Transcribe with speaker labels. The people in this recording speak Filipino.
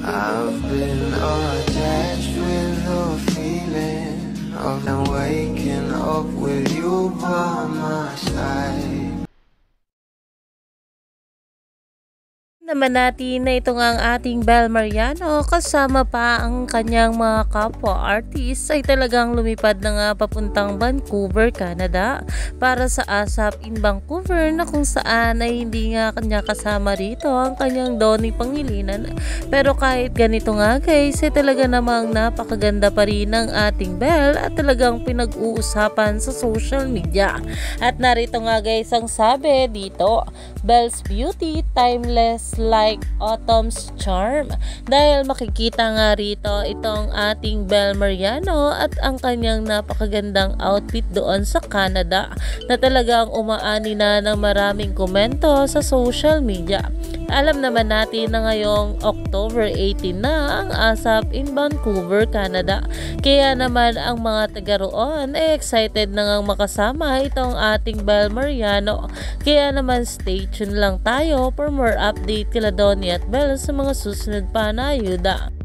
Speaker 1: I've been attached with the feeling of waking up with you by my side.
Speaker 2: Naman natin na ito nga ang ating Bel Mariano kasama pa ang kanyang mga kapwa-artist ay talagang lumipad na nga papuntang Vancouver, Canada para sa ASAP in Vancouver, na kung saan ay hindi nga kanya kasama rito ang kanyang Donnie Pangilinan. Pero kahit ganito nga guys, ay talaga namang napakaganda pa rin ng ating Bel at talagang pinag-uusapan sa social media. At narito nga guys ang sabi dito, Bel's beauty timeless like autumn's charm. Dahil makikita nga rito itong ating Bel Mariano at ang kanyang napakagandang outfit doon sa Canada na talagang umaani na ng maraming komento sa social media. Alam naman natin na ngayong October 18 na ang ASAP in Vancouver, Canada. Kaya naman ang mga taga roon ay excited na ngang makasama itong ating Bel Mariano. Kaya naman stay tuned lang tayo for more update kila Donnie at Bel sa mga susunod pa na ayuda.